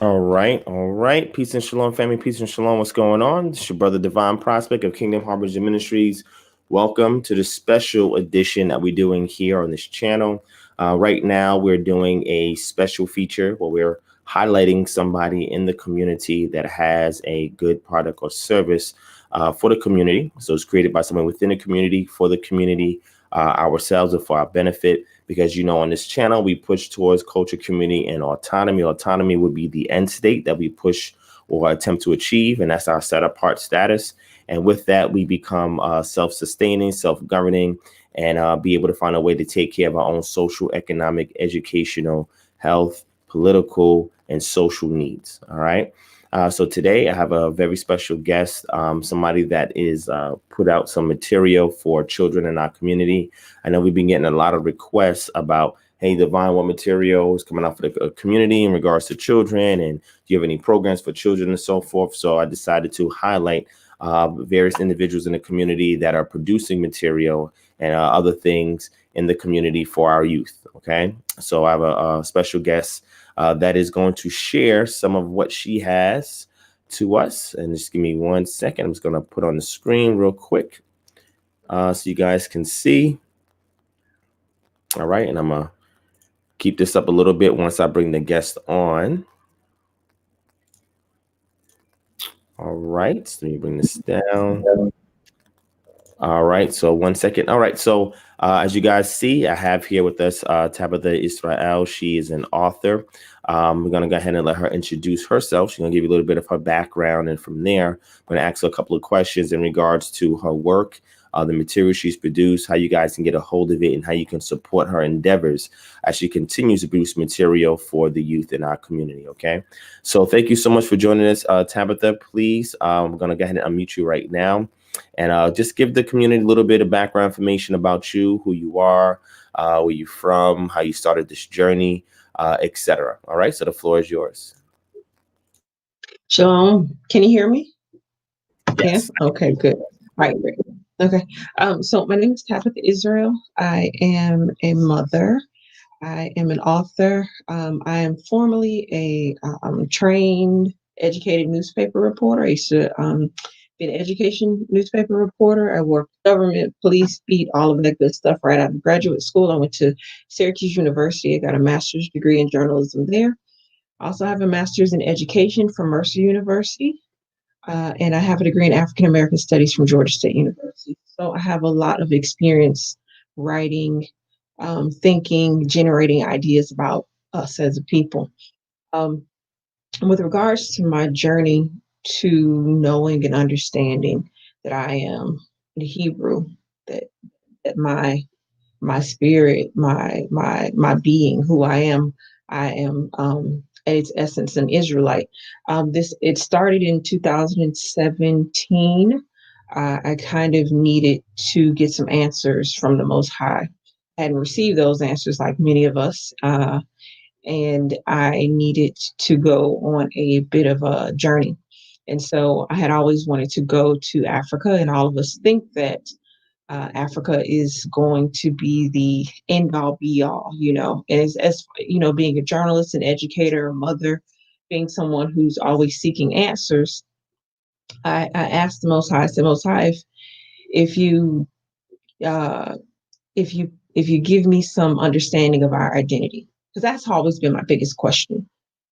All right, all right. Peace and shalom, family. Peace and shalom. What's going on? It's your brother DivineProspect of Kingdom Harbinger Ministries. Welcome to the special edition that we're doing here on this channel. Right now, we're doing a special feature where we're highlighting somebody in the community that has a good product or service for the community. So it's created by someone within the community, for the community, ourselves, and for our benefit. Because, on this channel, we push towards culture, community, and autonomy. Autonomy would be the end state that we push or attempt to achieve, and that's our set apart status. And with that, we become self-sustaining, self-governing, and be able to find a way to take care of our own social, economic, educational, health, political, and social needs. All right. So today I have a very special guest, somebody that is put out some material for children in our community. I know we've been getting a lot of requests about, hey, Divine, what material is coming out for the community in regards to children? And do you have any programs for children and so forth? So I decided to highlight various individuals in the community that are producing material and other things in the community for our youth. Okay, so I have a special guest that is going to share some of what she has to us. And just give me 1 second. I'm just going to put on the screen real quick so you guys can see. All right. And I'm going to keep this up a little bit once I bring the guest on. All right. So let me bring this down. All right. So 1 second. All right. So as you guys see, I have here with us Tabitha Israel. She is an author. We're going to go ahead and let her introduce herself. She's going to give you a little bit of her background. And from there, I'm going to ask her a couple of questions in regards to her work, the material she's produced, how you guys can get a hold of it, and how you can support her endeavors as she continues to produce material for the youth in our community. Okay. So thank you so much for joining us, Tabitha. Please, I'm going to go ahead and unmute you right now. And just give the community a little bit of background information about you, who you are, where you're from, how you started this journey, etc. All right. So the floor is yours. Shalom. Can you hear me? Yes. Yeah. Okay, good. All right, great. Okay. So my name is Tabitha Israel. I am a mother. I am an author. I am formerly a trained, educated newspaper reporter. I used to be an education newspaper reporter. I worked government, police, beat, all of that good stuff right out of graduate school. I went to Syracuse University. I got a master's degree in journalism there. I also have a master's in education from Mercer University. And I have a degree in African American Studies from Georgia State University. So I have a lot of experience writing, thinking, generating ideas about us as a people. With regards to my journey to knowing and understanding that I am the Hebrew, that my spirit, my being, who I am at its essence an Israelite. It started in 2017. I kind of needed to get some answers from the Most High. I hadn't received those answers like many of us, and I needed to go on a bit of a journey. And so I had always wanted to go to Africa, and all of us think that Africa is going to be the end all be all, as being a journalist, an educator, a mother, being someone who's always seeking answers. I asked the Most High, I said, Most High, if you uh, if you give me some understanding of our identity, because that's always been my biggest question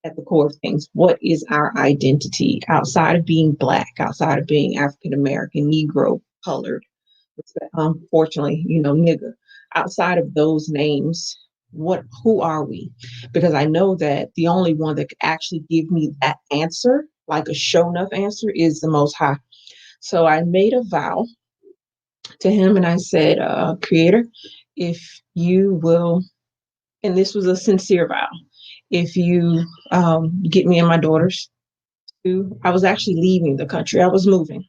at the core of things. What is our identity outside of being Black, outside of being African American, Negro, colored? Unfortunately, nigger. Outside of those names, who are we? Because I know that the only one that could actually give me that answer, like a show enough answer, is the Most High. So I made a vow to him and I said, Creator, if you will, and this was a sincere vow, if you get me and my daughters I was actually leaving the country. I was moving.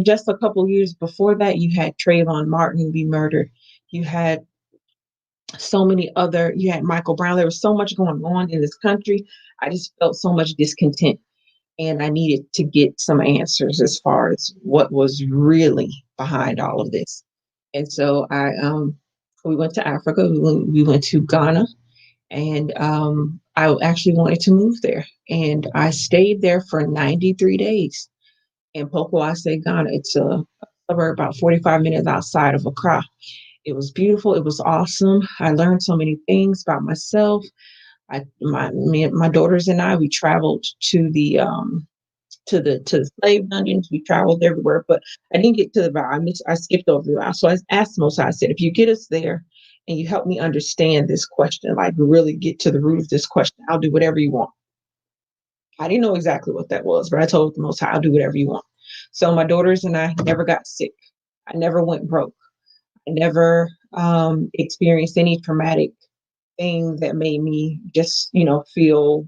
Just a couple years before that, you had Trayvon Martin be murdered. You had you had Michael Brown. There was so much going on in this country. I just felt so much discontent. And I needed to get some answers as far as what was really behind all of this. And so we went to Africa. We went to Ghana. And I actually wanted to move there, and I stayed there for 93 days in Pocoase, Ghana. It's a suburb about 45 minutes outside of Accra. It was beautiful. It was awesome. I learned so many things about myself. My daughters and I, we traveled to the slave dungeons. We traveled everywhere, but I didn't get to the vow. I skipped over the vow. So I asked the Most High, I said, if you get us there and you help me understand this question, like really get to the root of this question, I'll do whatever you want. I didn't know exactly what that was, but I told the Most High, I'll do whatever you want. So my daughters and I never got sick. I never went broke. I never experienced any traumatic thing that made me just, feel,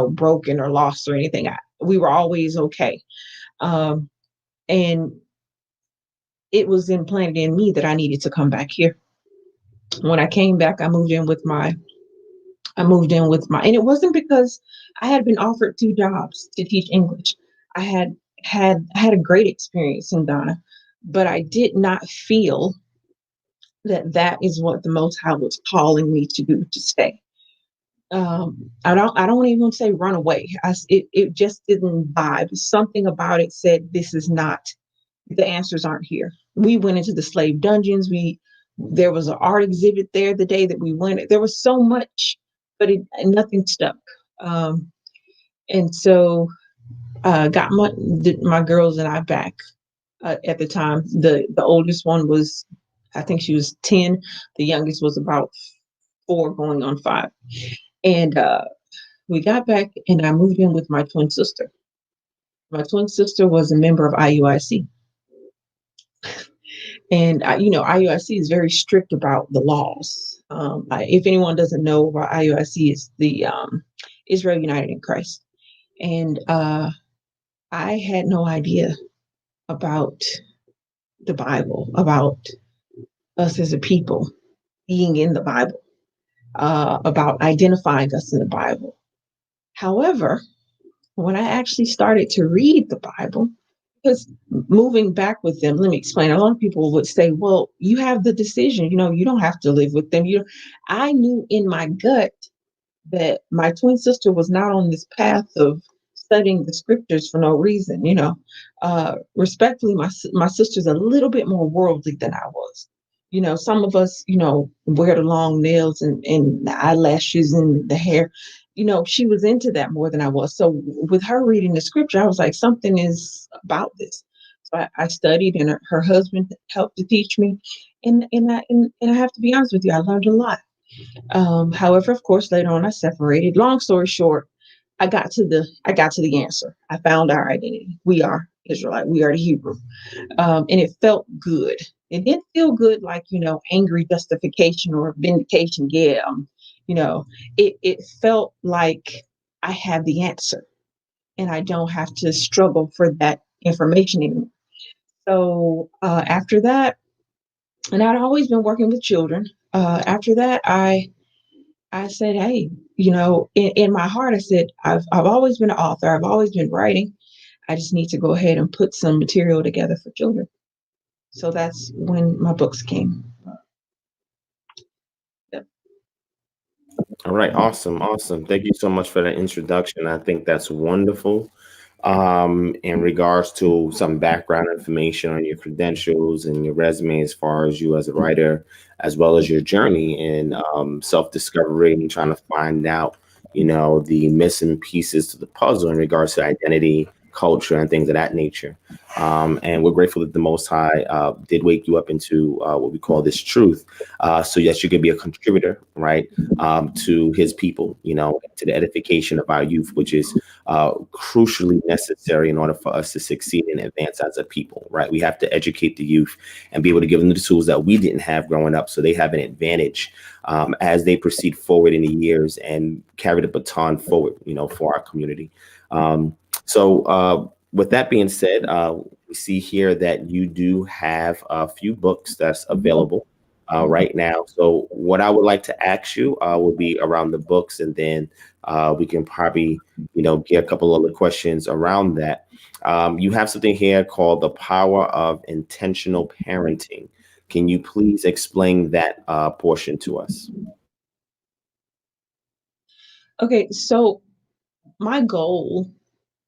broken or lost or anything. We were always okay. Um, and it was implanted in me that I needed to come back here. When I came back, and it wasn't because I had been offered 2 jobs to teach English. I had a great experience in Ghana, but I did not feel that is what the Most High was calling me to do, to stay. I don't even say run away. It just didn't vibe. Something about it said this is not, the answers aren't here. We went into the slave dungeons. There was an art exhibit there the day that we went. There was so much, but nothing stuck. Um, and so got my girls and I back at the time. The oldest one was, I think she was 10. The youngest was about 4 going on 5. And we got back and I moved in with my twin sister. My twin sister was a member of IUIC. And IUIC is very strict about the laws. If anyone doesn't know about IUIC, it's the Israel United in Christ. And I had no idea about the Bible, about us as a people being in the Bible, about identifying us in the Bible. However, when I actually started to read the Bible, because moving back with them, let me explain. A lot of people would say, well, you have the decision, you don't have to live with them. I knew in my gut that my twin sister was not on this path of studying the scriptures for no reason. Respectfully, my sister's a little bit more worldly than I was. Some of us, wear the long nails and the eyelashes and the hair. She was into that more than I was. So with her reading the scripture, I was like, something is about this. So I studied, and her husband helped to teach me. And I have to be honest with you, I learned a lot. However, of course, later on I separated. Long story short, I got to the answer. I found our identity. We are Israelite. We are the Hebrew. And it felt good. It didn't feel good like, angry justification or vindication. Yeah. It felt like I have the answer and I don't have to struggle for that information anymore. So after that, and I'd always been working with children. After that, I said, hey, in my heart, I said, I've always been an author. I've always been writing. I just need to go ahead and put some material together for children. So that's when my books came. Yep. All right. Awesome. Awesome. Thank you so much for that introduction. I think that's wonderful. In regards to some background information on your credentials and your resume, as far as you as a writer, as well as your journey in self-discovery and trying to find out, the missing pieces to the puzzle in regards to identity, culture, and things of that nature. And we're grateful that the Most High did wake you up into what we call this truth, so that you could be a contributor, right, to His people, to the edification of our youth, which is crucially necessary in order for us to succeed and advance as a people, right? We have to educate the youth and be able to give them the tools that we didn't have growing up, so they have an advantage as they proceed forward in the years and carry the baton forward, for our community. So with that being said, we see here that you do have a few books that's available right now. So what I would like to ask you would be around the books, and then we can probably, get a couple other questions around that. You have something here called The Power of Intentional Parenting. Can you please explain that portion to us? Okay, so my goal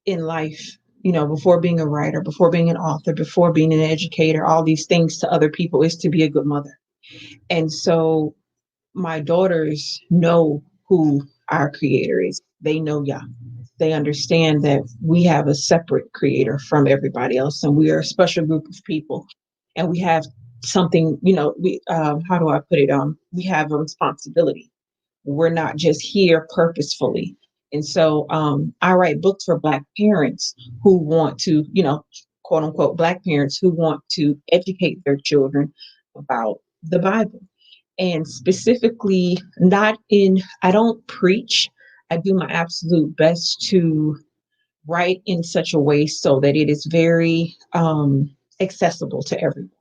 in life, before being a writer, before being an author, before being an educator, all these things to other people is to be a good mother. And so my daughters know who our creator is. They know Yah. They understand that we have a separate creator from everybody else, and we are a special group of people. And we have something, we how do I put it? We have a responsibility. We're not just here purposefully. And so I write books for Black parents who want to, quote unquote, Black parents who want to educate their children about the Bible. And specifically, I don't preach. I do my absolute best to write in such a way so that it is very accessible to everyone.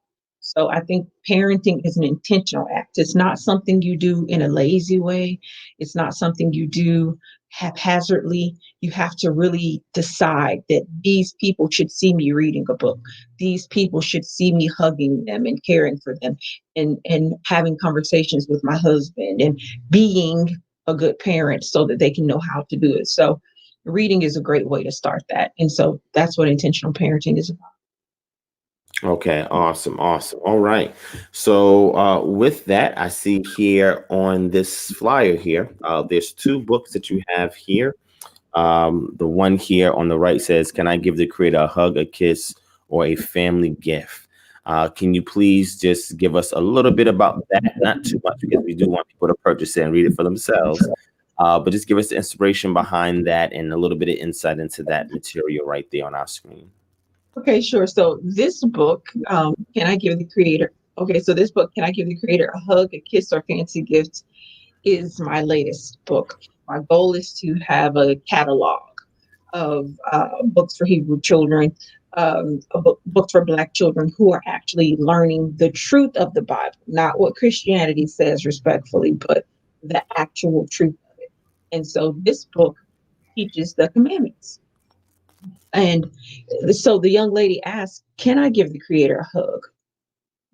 So I think parenting is an intentional act. It's not something you do in a lazy way. It's not something you do haphazardly. You have to really decide that these people should see me reading a book. These people should see me hugging them and caring for them and having conversations with my husband and being a good parent so that they can know how to do it. So reading is a great way to start that. And so that's what intentional parenting is about. Okay, awesome, awesome. All right. So with that, I see here on this flyer here, there's two books that you have here. The one here on the right says, "Can I give the creator a hug, a kiss, or a family gift?" Can you please just give us a little bit about that? Not too much, because we do want people to purchase it and read it for themselves. But just give us the inspiration behind that and a little bit of insight into that material right there on our screen. Okay, sure. So this book, Can I Give the Creator? Okay, so this book, Can I Give the Creator a Hug, a Kiss, or Fancy Gift, is my latest book. My goal is to have a catalog of books for Hebrew children, books for Black children who are actually learning the truth of the Bible, not what Christianity says respectfully, but the actual truth of it. And so this book teaches the commandments. And so the young lady asked, "Can I give the creator a hug?"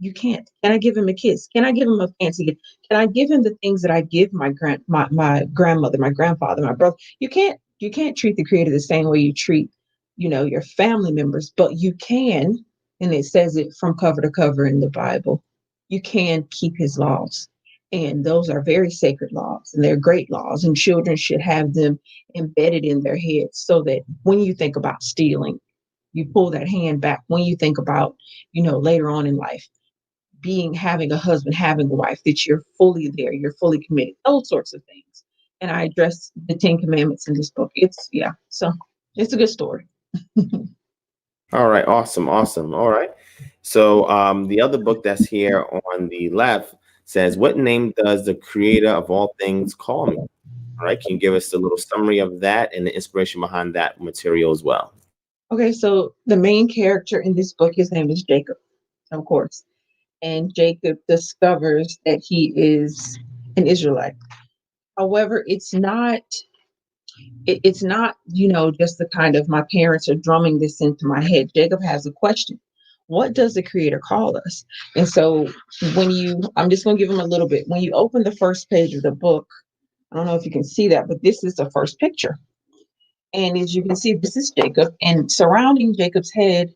You can't. Can I give him a kiss? Can I give him a fancy gift? Can I give him the things that I give my grandmother, my grandfather, my brother? You can't treat the creator the same way you treat, your family members, but you can, and it says it from cover to cover in the Bible, you can keep his laws. And those are very sacred laws, and they're great laws, and children should have them embedded in their heads so that when you think about stealing, you pull that hand back. When you think about, later on in life, having a husband, having a wife, that you're fully there, you're fully committed, those sorts of things. And I address the 10 commandments in this book. So it's a good story. All right, awesome, awesome. All right. So the other book that's here on the left says, "What name does the creator of all things call me?" All right, can you give us a little summary of that and the inspiration behind that material as well? Okay, so the main character in this book, his name is Jacob, of course. And Jacob discovers that he is an Israelite. However, it's not, just the kind of my parents are drumming this into my head. Jacob has a question. What does the creator call us? And so I'm just going to give him a little bit. When you open the first page of the book, I don't know if you can see that, but this is the first picture. And as you can see, this is Jacob, and surrounding Jacob's head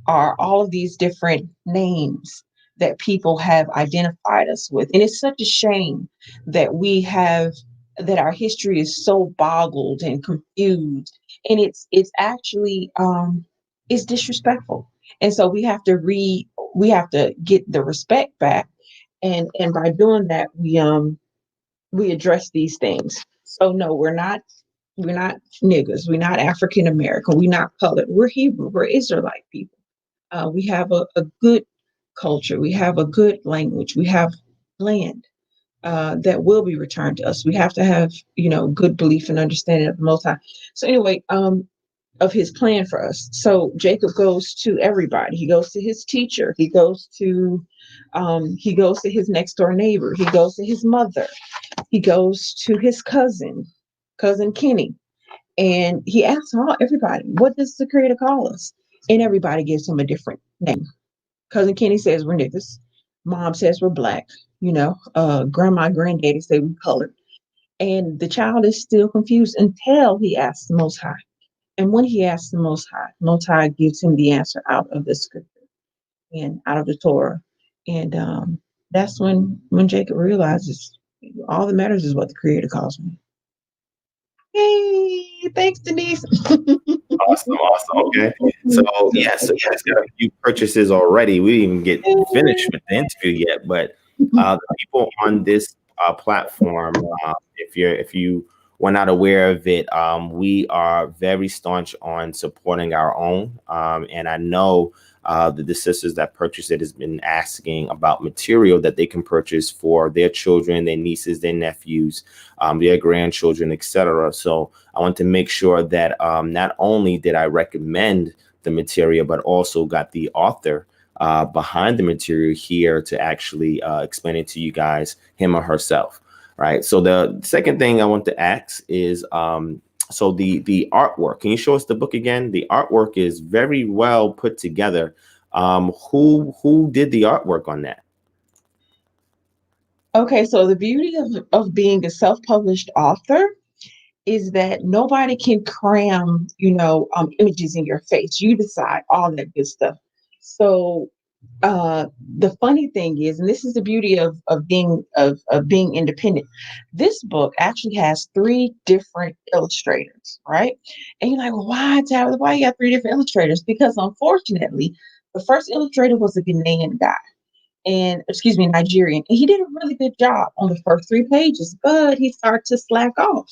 are all of these different names that people have identified us with. And it's such a shame that that our history is so boggled and confused. And it's actually it's disrespectful. And so we have to get the respect back. And by doing that, we address these things. So no, we're not niggers. We're not African American. We're not colored. We're Hebrew. We're Israelite people. We have a good culture. We have a good language. We have land that will be returned to us. We have to have, good belief and understanding of the Most High. So anyway, of his plan for us. So Jacob goes to everybody. He goes to his teacher. He goes to his next door neighbor. He goes to his mother. He goes to his cousin Kenny, and he asks everybody, "What does the creator call us?" And everybody gives him a different name. Cousin Kenny says we're niggas. Mom says we're Black. Grandma and granddaddy say we colored. And the child is still confused until he asks the Most High. And when he asks the Most High gives him the answer out of the scripture and out of the Torah. And that's when Jacob realizes all that matters is what the Creator calls me. Hey, thanks, Denise. Awesome. Okay. So so you guys got a few purchases already. We didn't even get finished with the interview yet, but the people on this platform, if you were not aware of it, we are very staunch on supporting our own. And I know that the sisters that purchased it has been asking about material that they can purchase for their children, their nieces, their nephews, their grandchildren, etc. So I want to make sure that not only did I recommend the material, but also got the author behind the material here to actually explain it to you guys, him or herself. Right. So the second thing I want to ask is, so the artwork. Can you show us the book again? The artwork is very well put together. Who did the artwork on that? Okay, so the beauty of being a self-published author is that nobody can cram, images in your face. You decide all that good stuff. So the funny thing is, and this is the beauty of being independent. This book actually has three different illustrators, right? And you're like, well, why, Tabitha? Why you got three different illustrators? Because unfortunately, the first illustrator was a Ghanaian guy, and excuse me, Nigerian, and he did a really good job on the first 3 pages, but he started to slack off.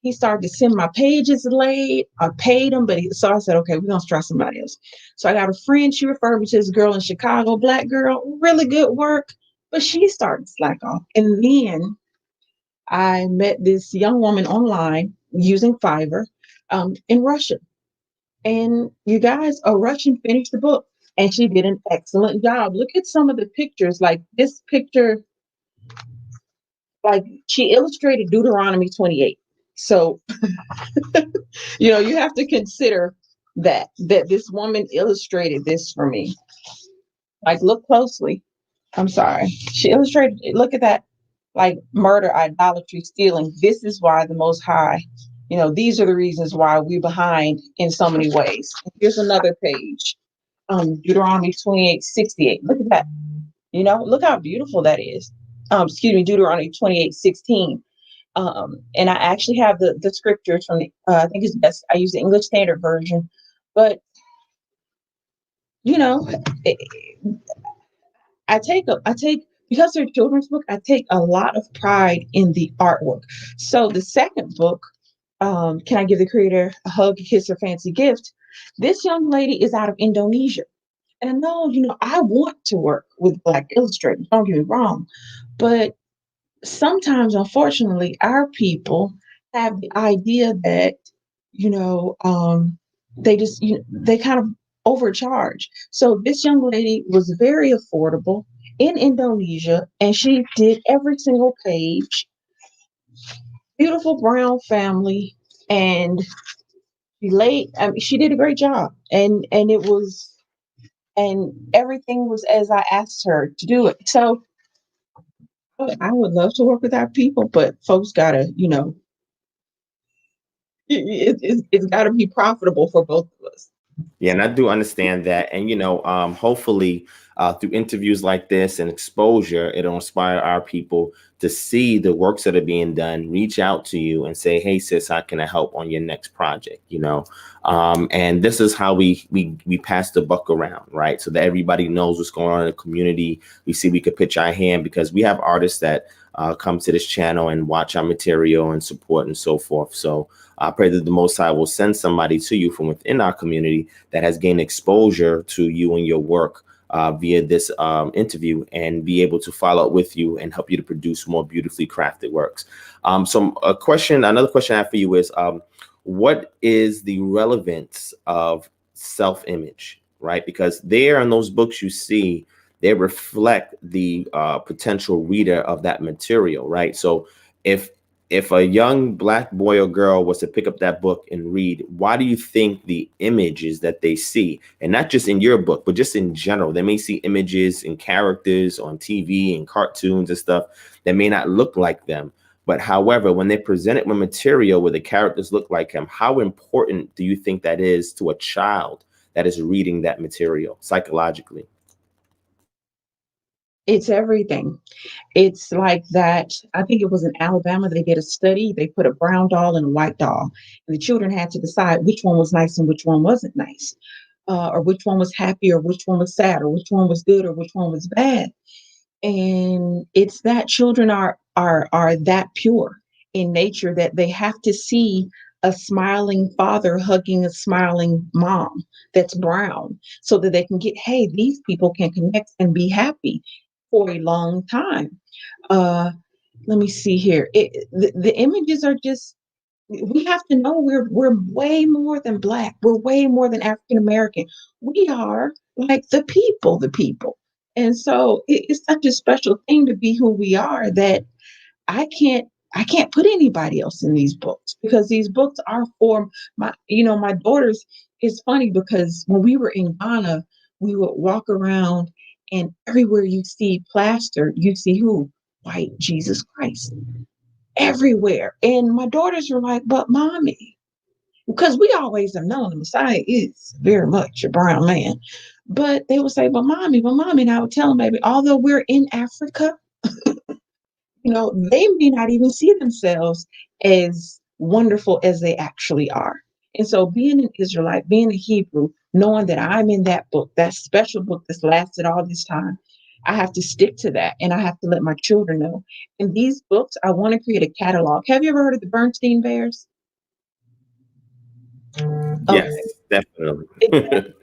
He started to send my pages late. I paid him, so I said, okay, we're gonna try somebody else. So I got a friend. She referred me to this girl in Chicago, black girl, really good work, but she started to slack off. And then I met this young woman online using Fiverr in Russia. And you guys, a Russian finished the book, and she did an excellent job. Look at some of the pictures, like this picture, like she illustrated Deuteronomy 28. So you have to consider that this woman illustrated this for me. Like, look closely. I'm sorry. She illustrated, look at that, like murder, idolatry, stealing. This is why the Most High, these are the reasons why we're behind in so many ways. Here's another page. Deuteronomy 28:68. Look at that. Look how beautiful that is. Excuse me, Deuteronomy 28:16. And I actually have the scriptures from I think it's best. I use the English Standard Version, but you know, I take because they're children's book. I take a lot of pride in the artwork. So the second book, Can I Give the Creator a Hug, a Kiss, or Fancy Gift? This young lady is out of Indonesia. And I know, I want to work with Black illustrators, don't get me wrong, but sometimes, unfortunately, our people have the idea that, they just, they kind of overcharge. So this young lady was very affordable in Indonesia, and she did every single page. Beautiful brown family, and she did a great job, and it was, and everything was as I asked her to do it. So I would love to work with our people, but folks gotta, it's got to be profitable for both of us. Yeah, and I do understand that. And, hopefully through interviews like this and exposure, it'll inspire our people to see the works that are being done, reach out to you and say, hey, sis, how can I help on your next project? And this is how we pass the buck around, right? So that everybody knows what's going on in the community. We see we could pitch our hand because we have artists that come to this channel and watch our material and support and so forth. So I pray that the Most High will send somebody to you from within our community that has gained exposure to you and your work via this interview, and be able to follow up with you and help you to produce more beautifully crafted works. So another question I have for you is, what is the relevance of self-image, right? Because there in those books you see, they reflect the potential reader of that material, right? So if a young Black boy or girl was to pick up that book and read, why do you think the images that they see, and not just in your book, but just in general, they may see images and characters on TV and cartoons and stuff that may not look like them, But however, when they're presented with material where the characters look like him, how important do you think that is to a child that is reading that material psychologically? It's everything. It's like that. I think it was in Alabama. They did a study. They put a brown doll and a white doll, and the children had to decide which one was nice and which one wasn't nice, or which one was happy or which one was sad, or which one was good or which one was bad. And it's that children are that pure in nature that they have to see a smiling father hugging a smiling mom that's brown, so that they can get, hey, these people can connect and be happy for a long time. uh Let me see here. The images are just, we have to know we're way more than black. We're way more than African American. We are like the people. And so it's such a special thing to be who we are, that I can't I can't put anybody else in these books, because these books are for my daughters. It's funny because when we were in Ghana, we would walk around, and everywhere you see plaster, you see who? White Jesus Christ everywhere. And my daughters were like, but mommy, because we always have known the Messiah is very much a brown man. But they would say, but mommy, and I would tell them, baby, although we're in Africa, they may not even see themselves as wonderful as they actually are. And so being an Israelite, being a Hebrew, knowing that I'm in that book, that special book that's lasted all this time, I have to stick to that, and I have to let my children know. And these books, I want to create a catalog. Have you ever heard of the Bernstein Bears? Yes, Okay. definitely.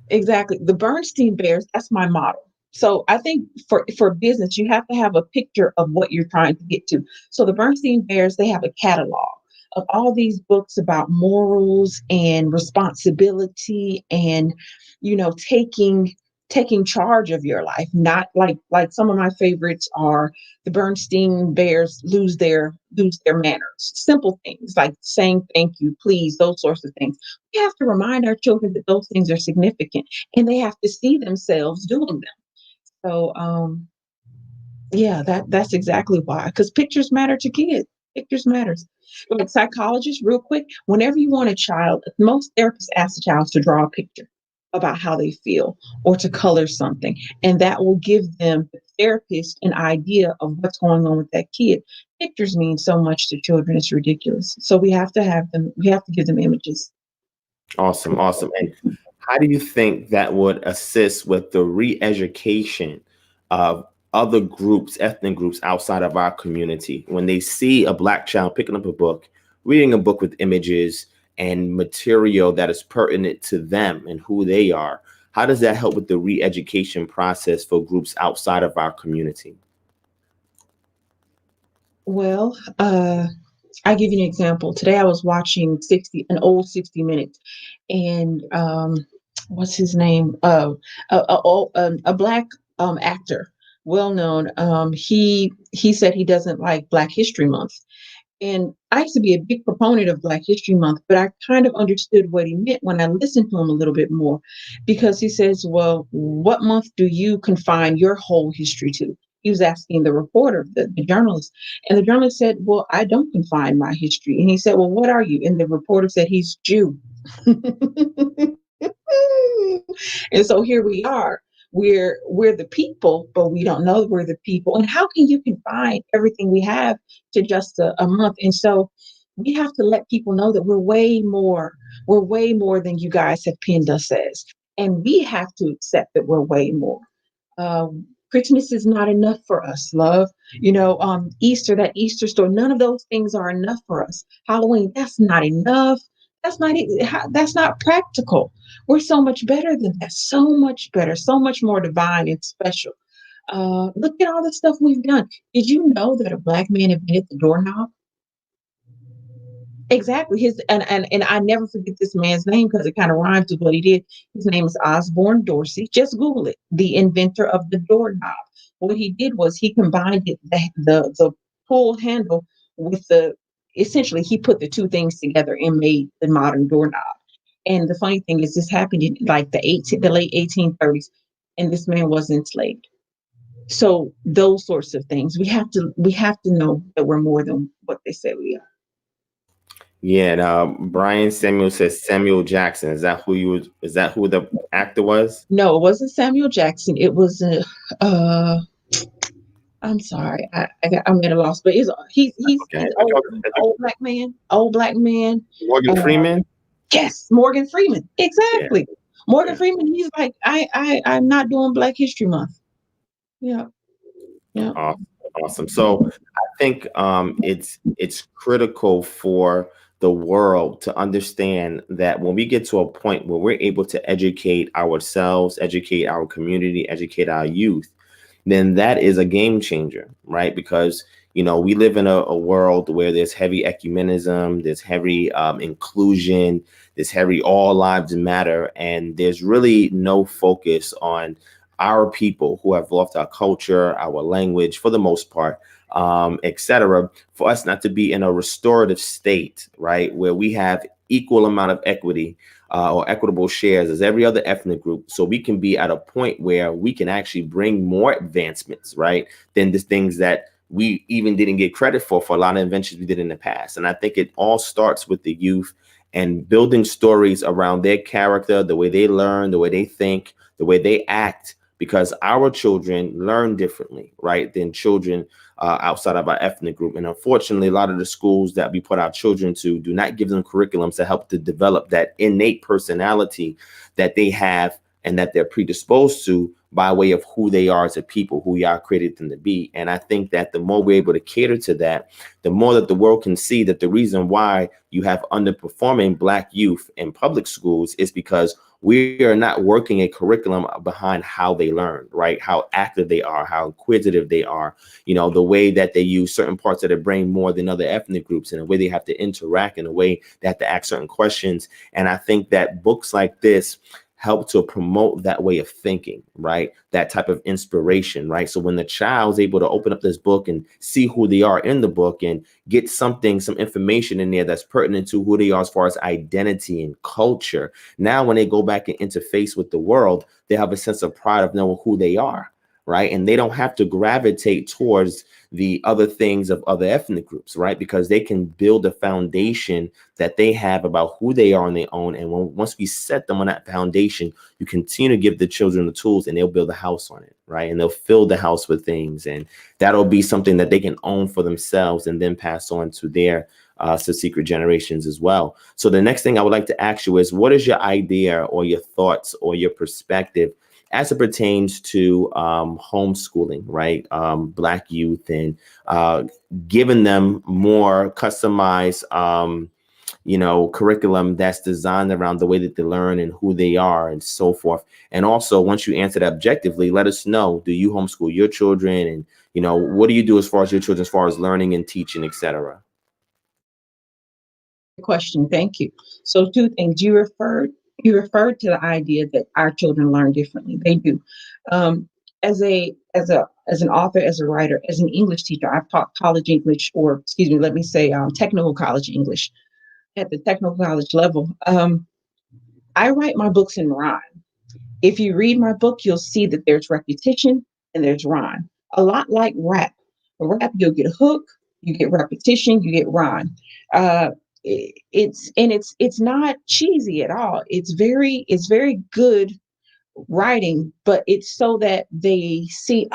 Exactly. The Bernstein Bears, that's my model. So I think for business, you have to have a picture of what you're trying to get to. So the Bernstein Bears, they have a catalog of all these books about morals and responsibility, and taking charge of your life. Not like some of my favorites are the Bernstein Bears lose their manners. Simple things like saying thank you, please, those sorts of things. We have to remind our children that those things are significant, and they have to see themselves doing them. So yeah, that's exactly why. Because pictures matter to kids. Pictures matters. Like psychologists, real quick, whenever you want a child, most therapists ask the child to draw a picture about how they feel, or to color something. And that will give them, the therapist, an idea of what's going on with that kid. Pictures mean so much to children, it's ridiculous. So we have to give them images. Awesome, awesome. And how do you think that would assist with the re-education of other groups, ethnic groups outside of our community, when they see a Black child picking up a book, reading a book with images and material that is pertinent to them and who they are? How does that help with the re-education process for groups outside of our community? Well, I give you an example. Today I was watching an old 60 Minutes, and what's his name? A black actor, well known. He said he doesn't like Black History Month, and I used to be a big proponent of Black History Month, but I kind of understood what he meant when I listened to him a little bit more, because he says, well, what month do you confine your whole history to? He was asking the reporter, the journalist, and the journalist said, well, I don't confine my history. And he said, well, what are you? And the reporter said, he's Jew. And so here we are. We're the people, but we don't know we're the people. And how can you confine everything we have to just a month? And so we have to let people know that we're way more than you guys have pinned us as. And we have to accept that we're way more. Christmas is not enough for us, love. Easter, that Easter story, none of those things are enough for us. Halloween, that's not enough. That's not practical. We're so much better than that. So much better, so much more divine and special. Look at all the stuff we've done. Did you know that a black man invented the doorknob? Exactly. And I never forget this man's name because it kind of rhymes with what he did. His name is Osborne Dorsey. Just Google it. The inventor of the doorknob. What he did was he combined the pull handle with the essentially he put the two things together and made the modern doorknob. And the funny thing is this happened in like the late 1830s, and this man was enslaved. So those sorts of things, we have to know that we're more than what they say we are. Yeah, and, Brian Samuel says Samuel Jackson. Is that who you? Is that who the actor was? No, it wasn't Samuel Jackson. It was a I'm sorry, I'm at a loss, but Okay, he's old black man, old black man. Morgan Uh, Freeman. yes, Morgan Freeman, Yeah, exactly. Morgan yeah. Freeman. He's like, I'm not doing Black History Month. Yeah, yeah. Awesome, awesome. So I think it's critical for the world to understand that when we get to a point where we're able to educate ourselves, educate our community, educate our youth, then that is a game changer, right? Because we live in a world where there's heavy ecumenism, there's heavy inclusion, there's heavy all lives matter, and there's really no focus on our people who have lost our culture, our language for the most part, etc. For us not to be in a restorative state, right, where we have equal amount of equity or equitable shares as every other ethnic group, so we can be at a point where we can actually bring more advancements, right, than the things that we even didn't get credit for a lot of inventions we did in the past. And I think it all starts with the youth and building stories around their character, the way they learn, the way they think, the way they act, because our children learn differently, right, than children outside of our ethnic group. And unfortunately, a lot of the schools that we put our children to do not give them curriculums to help to develop that innate personality that they have and that they're predisposed to by way of who they are as a people, who we are created them to be. And I think that the more we're able to cater to that, the more that the world can see that the reason why you have underperforming Black youth in public schools is because we are not working a curriculum behind how they learn, right? How active they are, how inquisitive they are, the way that they use certain parts of their brain more than other ethnic groups, and the way they have to interact, in a way they have to ask certain questions. And I think that books like this help to promote that way of thinking, right? That type of inspiration, right? So when the child's able to open up this book and see who they are in the book and get some information in there that's pertinent to who they are as far as identity and culture, now when they go back and interface with the world, they have a sense of pride of knowing who they are, right? And they don't have to gravitate towards the other things of other ethnic groups, right? Because they can build a foundation that they have about who they are on their own. And once we set them on that foundation, you continue to give the children the tools and they'll build a house on it, right? And they'll fill the house with things. And that'll be something that they can own for themselves and then pass on to their subsequent generations as well. So the next thing I would like to ask you is, what is your idea or your thoughts or your perspective as it pertains to homeschooling, right? Black youth, and giving them more customized, curriculum that's designed around the way that they learn and who they are and so forth. And also, once you answer that objectively, let us know, do you homeschool your children? And, what do you do as far as your children, as far as learning and teaching, etc.? Question. Thank you. So two things. You referred to the idea that our children learn differently. They do. Um, as an author, as a writer, as an English teacher, I've taught college English, or excuse me, let me say technical college English at the technical college level. I write my books in rhyme. If you read my book, you'll see that there's repetition and there's rhyme. A lot like rap. Rap, you'll get a hook, you get repetition, you get rhyme. Uh, it's not cheesy at all. It's very good writing, but it's so that they see,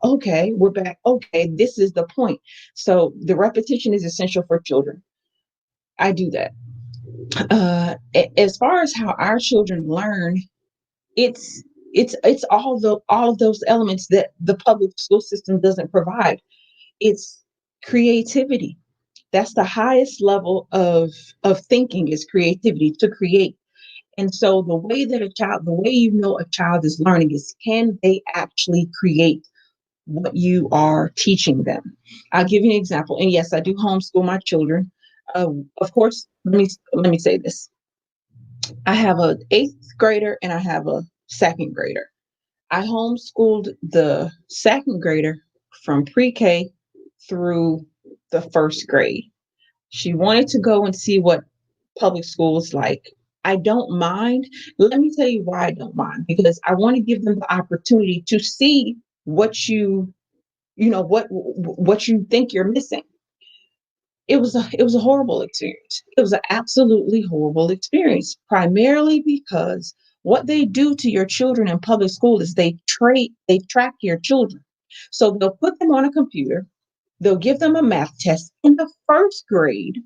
okay, we're back. Okay, this is the point. So the repetition is essential for children. I do that. As far as how our children learn, it's it's all of those elements that the public school system doesn't provide. It's creativity. That's the highest level of thinking, is creativity, to create. And so the way you know a child is learning is, can they actually create what you are teaching them? I'll give you an example. And yes, I do homeschool my children. Of course, let me say this. I have a eighth grader and I have a second grader. I homeschooled the second grader from pre-K through the first grade. She wanted to go and see what public school is like. I don't mind. Let me tell you why I don't mind. Because I want to give them the opportunity to see what you think you're missing. It was a horrible experience. It was an absolutely horrible experience, primarily because what they do to your children in public school is they track your children. So they'll put them on a computer, they'll give them a math test in the first grade,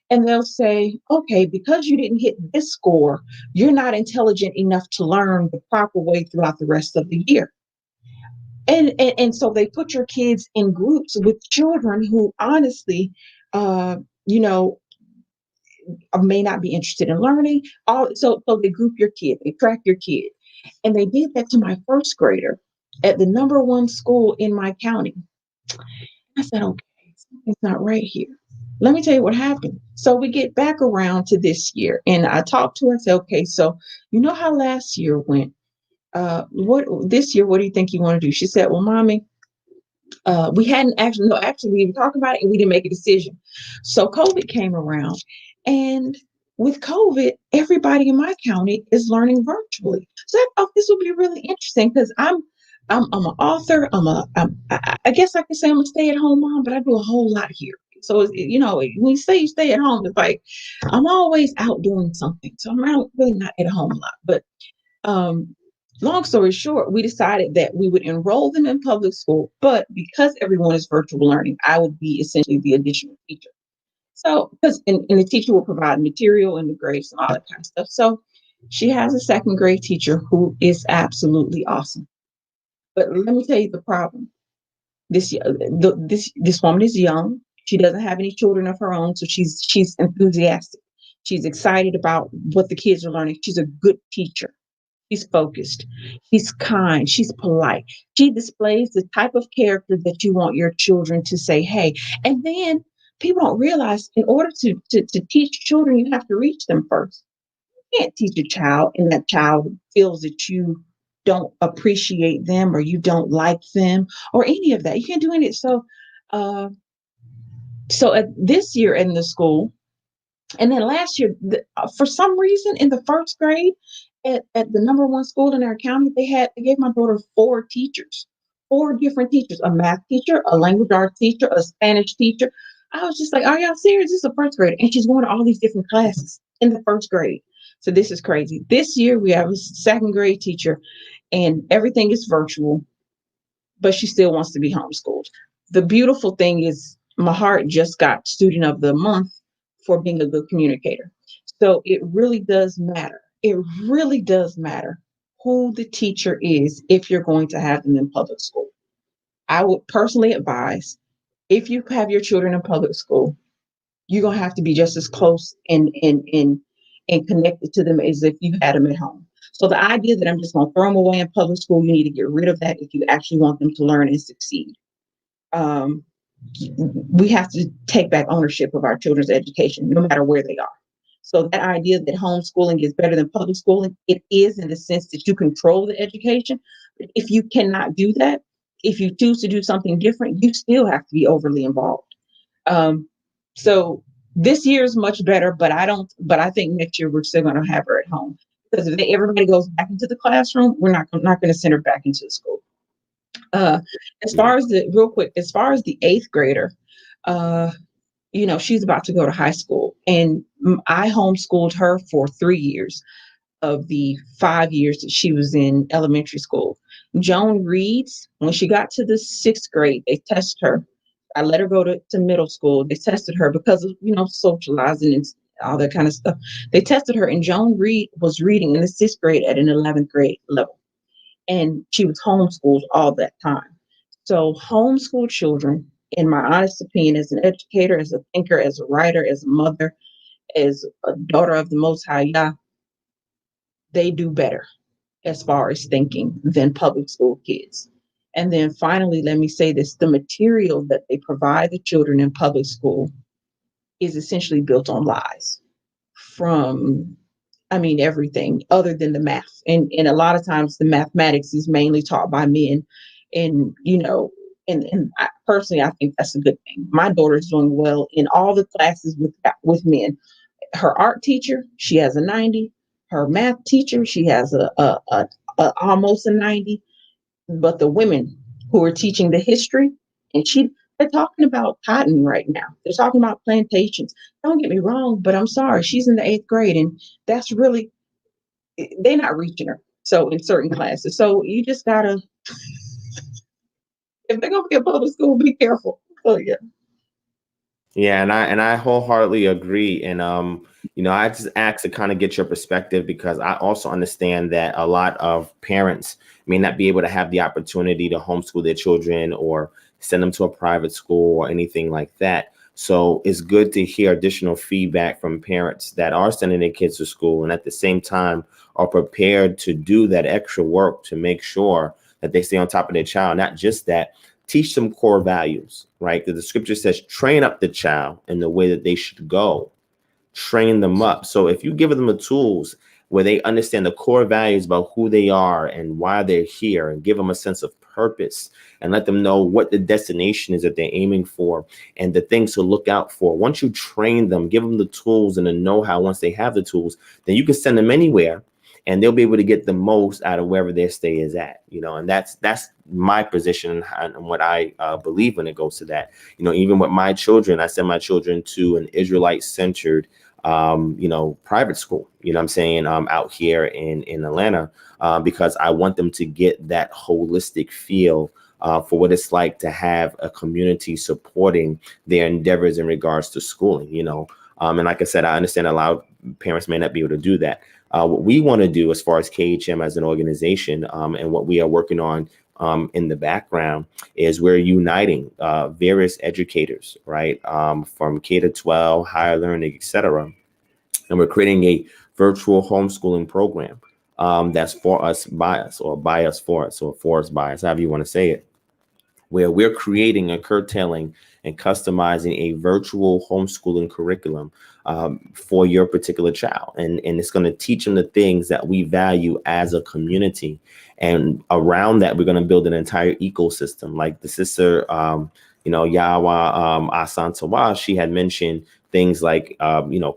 and they'll say, okay, because you didn't hit this score, you're not intelligent enough to learn the proper way throughout the rest of the year. And so they put your kids in groups with children who honestly, uh, you know, may not be interested in learning. So they group your kid, they track your kid. And they did that to my first grader at the number one school in my county. I said, okay, something's not right here. Let me tell you what happened. So we get back around to this year, and I talked to her and said, okay, so you know how last year went? What this year, what do you think you want to do? She said, well, mommy, we hadn't actually, no, actually, we were talking about it and we didn't make a decision. So COVID came around, and with COVID, everybody in my county is learning virtually. So I thought this would be really interesting because I'm an author. I guess I could say I'm a stay-at-home mom, but I do a whole lot here. So when you say you stay at home, it's like I'm always out doing something. So really not at home a lot. But um, long story short, we decided that we would enroll them in public school, but because everyone is virtual learning, I would be essentially the additional teacher. So, and the teacher will provide material and the grades and all that kind of stuff. So, she has a second grade teacher who is absolutely awesome. But let me tell you the problem. This woman is young. She doesn't have any children of her own, so she's enthusiastic. She's excited about what the kids are learning. She's a good teacher. She's focused. She's kind. She's polite. She displays the type of character that you want your children to say, hey. And then people don't realize in order to teach children, you have to reach them first. You can't teach a child and that child feels that you don't appreciate them or you don't like them or any of that. You can't do any. Uh, so this year in the school, and then last year, for some reason, in the first grade, at the number one school in our county, they gave my daughter four teachers, four different teachers, a math teacher, a language arts teacher, a Spanish teacher. I was just like, are y'all serious? This is a first grade. And she's going to all these different classes in the first grade. So this is crazy. This year we have a second grade teacher and everything is virtual, but she still wants to be homeschooled. The beautiful thing is my heart just got student of the month for being a good communicator. So it really does matter. It really does matter who the teacher is if you're going to have them in public school. I would personally advise if you have your children in public school, you're gonna have to be just as close and connected to them as if you had them at home. So the idea that I'm just gonna throw them away in public school, you need to get rid of that if you actually want them to learn and succeed. Um, we have to take back ownership of our children's education, no matter where they are. So that idea that homeschooling is better than public schooling, it is in the sense that you control the education. But if you cannot do that, if you choose to do something different, you still have to be overly involved. Um, so this year is much better, but I think next year we're still going to have her at home because if everybody goes back into the classroom, we're not going to send her back into the school. Uh, as Yeah. far as as far as the eighth grader, uh, she's about to go to high school, and I homeschooled her for 3 years of the 5 years that she was in elementary school. Joan reads. When she got to the sixth grade, they tested her. I let her go to middle school. They tested her because of, socializing and all that kind of stuff. They tested her, and Joan Reed was reading in the sixth grade at an 11th grade level. And she was homeschooled all that time. So, homeschool children, in my honest opinion, as an educator, as a thinker, as a writer, as a mother, as a daughter of the Most High Yah, they do better as far as thinking than public school kids. And then finally, let me say this, the material that they provide the children in public school is essentially built on lies from, everything other than the math. And a lot of times the mathematics is mainly taught by men. And, personally, I think that's a good thing. My daughter's doing well in all the classes with men. Her art teacher, she has a 90. Her math teacher, she has a almost a 90. But the women who are teaching the history, and they're talking about cotton right now. They're talking about plantations. Don't get me wrong, but I'm sorry, she's in the 8th grade, and that's really they're not reaching her. So in certain classes, so you just gotta if they're gonna be a public school, be careful. Oh yeah. Yeah, and I wholeheartedly agree. And I just ask to kind of get your perspective because I also understand that a lot of parents may not be able to have the opportunity to homeschool their children or send them to a private school or anything like that. So it's good to hear additional feedback from parents that are sending their kids to school and at the same time are prepared to do that extra work to make sure that they stay on top of their child. Not just that, teach them core values, right? Because the scripture says, train up the child in the way that they should go, train them up. So if you give them the tools where they understand the core values about who they are and why they're here, and give them a sense of purpose and let them know what the destination is that they're aiming for and the things to look out for. Once you train them, give them the tools and the know-how, once they have the tools, then you can send them anywhere and they'll be able to get the most out of wherever their stay is at, and that's my position and what I believe when it goes to that. Even with my children, I send my children to an Israelite centered private school, I'm saying, out here in Atlanta, because I want them to get that holistic feel for what it's like to have a community supporting their endeavors in regards to schooling, and like I said, I understand a lot of parents may not be able to do that. What we want to do as far as KHM as an organization, and what we are working on in the background, is we're uniting various educators, right, from K to 12, higher learning, etc. And we're creating a virtual homeschooling program that's for us, by us, or by us for us, or for us by us, however you want to say it, where we're creating and curtailing and customizing a virtual homeschooling curriculum for your particular child. And it's going to teach them the things that we value as a community. And around that, we're going to build an entire ecosystem. Like the sister, Yawa Asantawa, she had mentioned things like,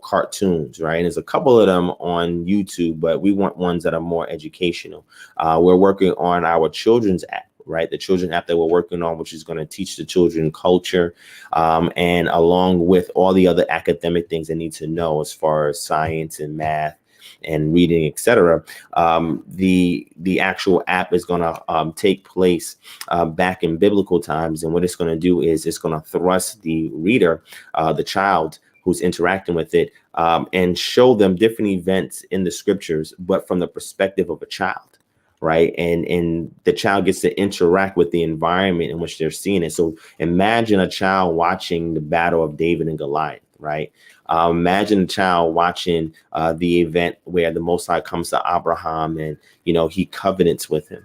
cartoons, right? And there's a couple of them on YouTube, but we want ones that are more educational. We're working on our children's app, right? The children app that we're working on, which is going to teach the children culture, and along with all the other academic things they need to know as far as science and math and reading, etc. The actual app is going to take place back in biblical times, and what it's going to do is it's going to thrust the reader, the child who's interacting with it, and show them different events in the scriptures, but from the perspective of a child. Right. And the child gets to interact with the environment in which they're seeing it. So imagine a child watching the battle of David and Goliath. Right. Imagine a child watching the event where the Most High comes to Abraham and, he covenants with him.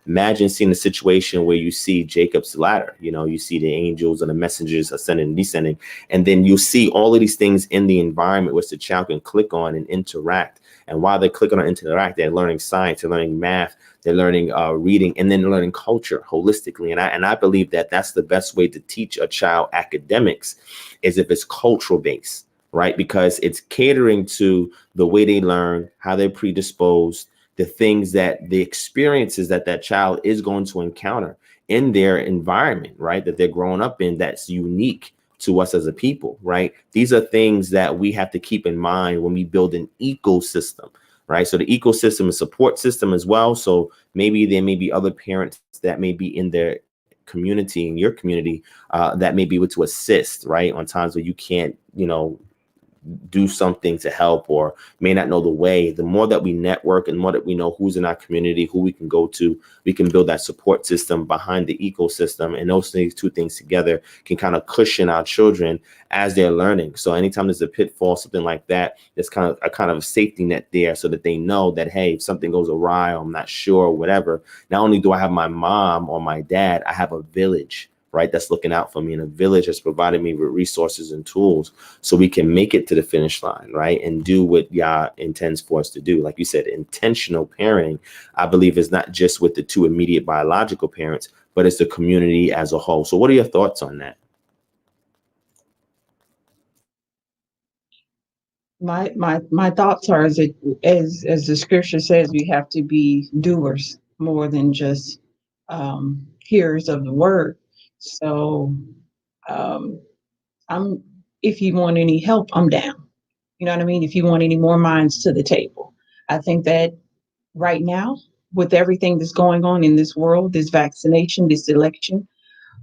Imagine seeing a situation where you see Jacob's ladder. You see the angels and the messengers ascending and descending. And then you see all of these things in the environment which the child can click on and interact. And while they're clicking on interact, they're learning science, they're learning math, they're learning reading, and then learning culture holistically. And I believe that that's the best way to teach a child academics, is if it's cultural based, right? Because it's catering to the way they learn, how they're predisposed, the things the experiences that child is going to encounter in their environment, right? That they're growing up in, that's unique to us as a people, right? These are things that we have to keep in mind when we build an ecosystem, right? So the ecosystem is support system as well. So maybe there may be other parents that may be in their community, in your community, that may be able to assist, right? On times where you can't, do something to help or may not know the way. The more that we network and more that we know who's in our community, who we can go to, we can build that support system behind the ecosystem. And those things, two things together, can kind of cushion our children as they're learning. So anytime there's a pitfall, something like that, there's kind of a safety net there so that they know that, hey, if something goes awry, or I'm not sure, or whatever, not only do I have my mom or my dad, I have a village, right, that's looking out for me, and a village has provided me with resources and tools so we can make it to the finish line, right, and do what Yah intends for us to do. Like you said, intentional parenting, I believe, is not just with the two immediate biological parents, but it's the community as a whole. So what are your thoughts on that? My thoughts are, as the scripture says, we have to be doers more than just hearers of the word. So um, I'm if you want any help, I'm down. You know what I mean? If you want any more minds to the table, I think that right now, with everything that's going on in this world, this vaccination, this election,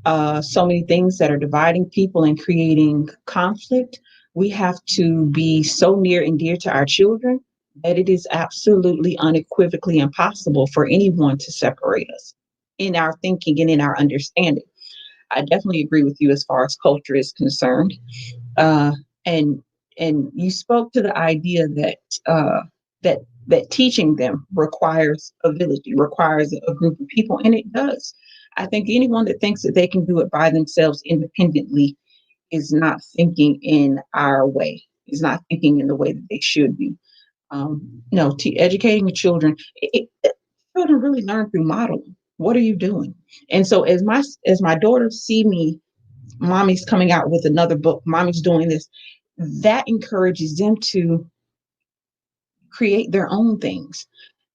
so many things that are dividing people and creating conflict, we have to be so near and dear to our children that it is absolutely unequivocally impossible for anyone to separate us in our thinking and in our understanding. I definitely agree with you as far as culture is concerned. Uh, and and you spoke to the idea that uh, that that teaching them requires a village, it requires a group of people, and it does. I think anyone that thinks that they can do it by themselves independently is not thinking in our way, is not thinking in the way that they should be. No, educating the children, children really learn through modeling. What are you doing? And so as my daughters see me, mommy's coming out with another book, mommy's doing this, that encourages them to create their own things.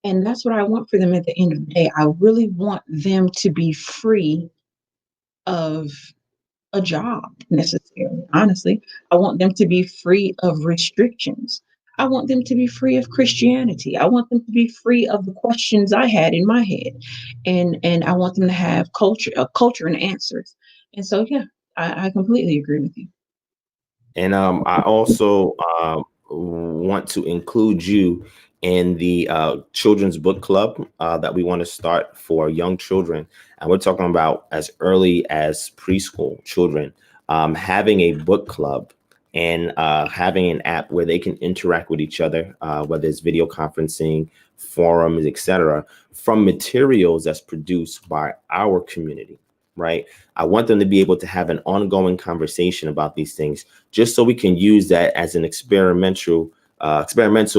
And that's what I want for them at the end of the day. I really want them to be free of a job necessarily, honestly. I want them to be free of restrictions. I want them to be free of Christianity. I want them to be free of the questions I had in my head. And I want them to have culture and answers. And so yeah, I completely agree with you. And I also want to include you in the children's book club that we want to start for young children. And we're talking about as early as preschool children, having a book club and having an app where they can interact with each other, whether it's video conferencing, forums, etc., from materials that's produced by our community, right? I want them to be able to have an ongoing conversation about these things, just so we can use that as an experimental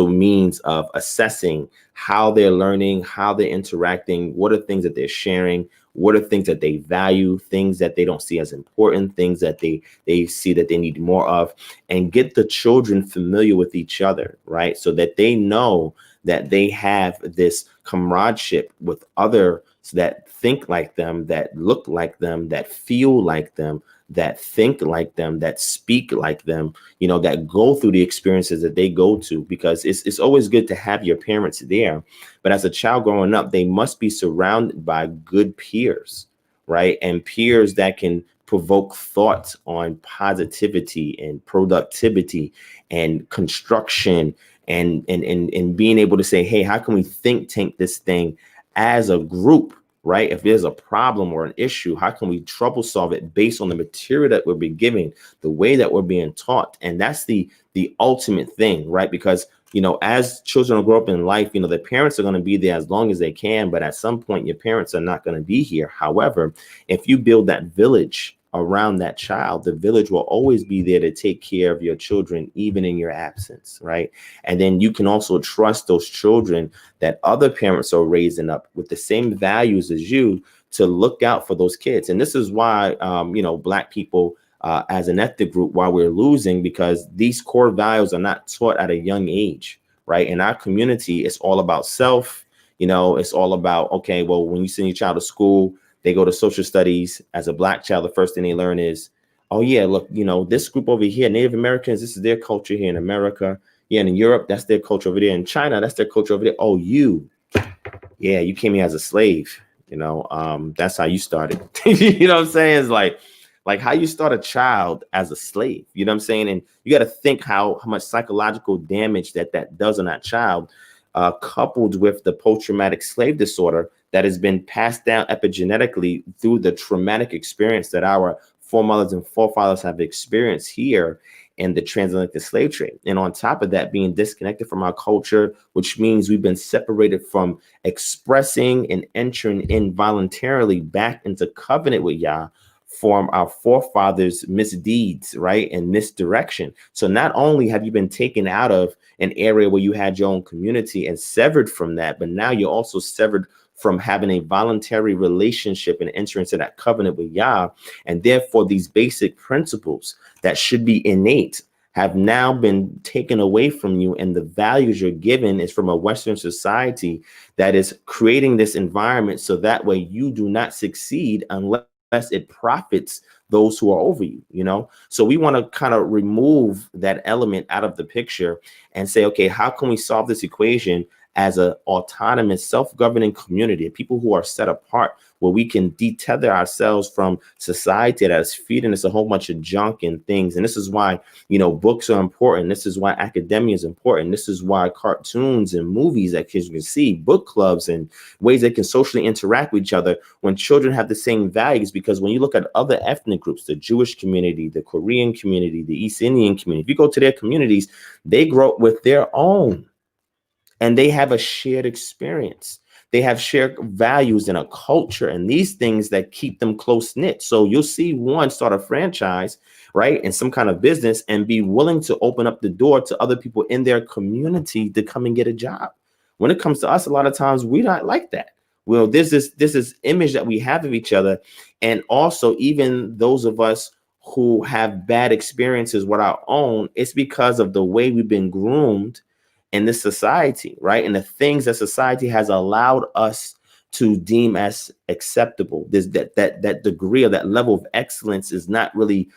means of assessing how they're learning, how they're interacting, what are things that they're sharing, what are things that they value, things that they don't see as important, things that they see that they need more of, and get the children familiar with each other, right? So that they know that they have this comradeship with others that think like them, that look like them, that feel like them, that think like them, that speak like them, that go through the experiences that they go to, because it's always good to have your parents there. But as a child growing up, they must be surrounded by good peers, right? And peers that can provoke thoughts on positivity and productivity and construction and being able to say, hey, how can we think tank this thing as a group, right? If there's a problem or an issue, how can we trouble solve it based on the material that we're being given, the way that we're being taught? And that's the ultimate thing, right? Because, as children grow up in life, their parents are going to be there as long as they can. But at some point, your parents are not going to be here. However, if you build that village around that child, the village will always be there to take care of your children, even in your absence, right? And then you can also trust those children that other parents are raising up with the same values as you to look out for those kids. And this is why, Black people as an ethnic group, why we're losing, because these core values are not taught at a young age, right? In our community, it's all about self. It's all about, okay, well, when you send your child to school, they go to social studies. As a Black child, the first thing they learn is, oh yeah, look, this group over here, Native Americans, this is their culture here in America. Yeah, and in Europe, that's their culture over there. In China, that's their culture over there. Oh, you came here as a slave. That's how you started. You know what I'm saying? It's like how you start a child as a slave. You know what I'm saying? And you got to think how much psychological damage that does on that child, coupled with the post-traumatic slave disorder that has been passed down epigenetically through the traumatic experience that our foremothers and forefathers have experienced here in the transatlantic slave trade. And on top of that, being disconnected from our culture, which means we've been separated from expressing and entering in voluntarily back into covenant with Yah from our forefathers' misdeeds, right, and misdirection. So not only have you been taken out of an area where you had your own community and severed from that, but now you're also severed from having a voluntary relationship and entering into that covenant with Yah. And therefore, these basic principles that should be innate have now been taken away from you, and the values you're given is from a Western society that is creating this environment so that way you do not succeed unless it profits those who are over you, So we want to kind of remove that element out of the picture and say, okay, how can we solve this equation as an autonomous, self-governing community, people who are set apart, where we can detether ourselves from society that is feeding us a whole bunch of junk and things. And this is why, books are important. This is why academia is important. This is why cartoons and movies that kids can see, book clubs and ways they can socially interact with each other when children have the same values. Because when you look at other ethnic groups, the Jewish community, the Korean community, the East Indian community, if you go to their communities, they grow up with their own. And they have a shared experience. They have shared values and a culture and these things that keep them close knit. So you'll see one start a franchise, right, in some kind of business and be willing to open up the door to other people in their community to come and get a job. When it comes to us, a lot of times we're not like that. Well, this is image that we have of each other. And also, even those of us who have bad experiences with our own, it's because of the way we've been groomed in this society, right? And the things that society has allowed us to deem as acceptable. There's that degree of that level of excellence is not really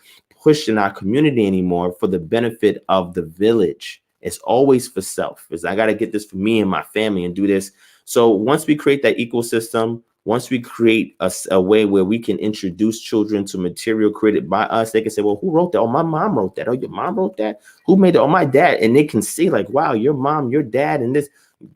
pushed in our community anymore for the benefit of the village. It's always for self. It's I got to get this for me and my family and do this. So once we create that ecosystem, once we create a way where we can introduce children to material created by us, they can say, well, who wrote that? Oh, my mom wrote that. Oh, your mom wrote that? Who made it? Oh, my dad. And they can see like, wow, your mom, your dad, and this,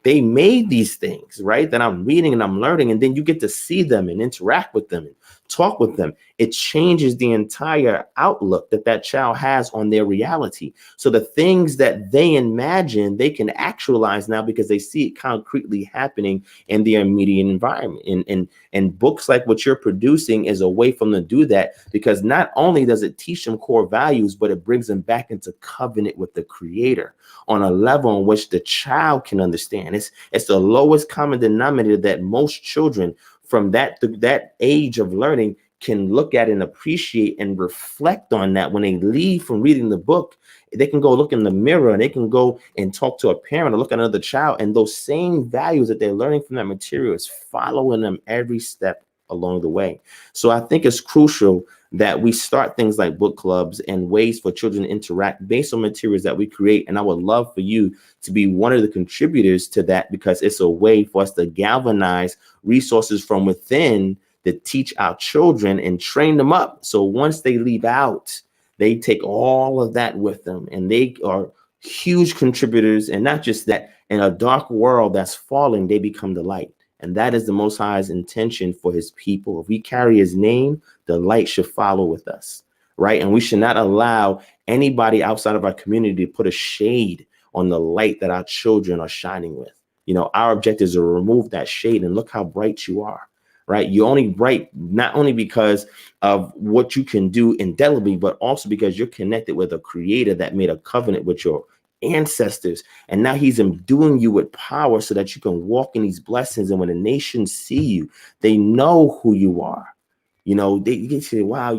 they made these things, right? That I'm reading and I'm learning. And then you get to see them and interact with them and talk with them. It changes the entire outlook that child has on their reality. So the things that they imagine, they can actualize now because they see it concretely happening in their immediate environment. And books like what you're producing is a way for them to do that, because not only does it teach them core values, but it brings them back into covenant with the Creator on a level in which the child can understand. It's the lowest common denominator that most children from that age of learning can look at and appreciate and reflect on. That when they leave from reading the book, they can go look in the mirror and they can go and talk to a parent or look at another child, and those same values that they're learning from that material is following them every step along the way. So I think it's crucial that we start things like book clubs and ways for children to interact based on materials that we create. And I would love for you to be one of the contributors to that, because it's a way for us to galvanize resources from within that teach our children and train them up. So once they leave out, they take all of that with them, and they are huge contributors. And not just that, in a dark world that's falling, they become the light. And that is the Most High's intention for his people. If we carry his name, the light should follow with us, right? And we should not allow anybody outside of our community to put a shade on the light that our children are shining with. Our objective is to remove that shade, and look how bright you are, right? You're only bright not only because of what you can do indelibly, but also because you're connected with a Creator that made a covenant with your ancestors, and now he's enduing you with power so that you can walk in these blessings. And when the nations see you, they know who you are. They say, wow,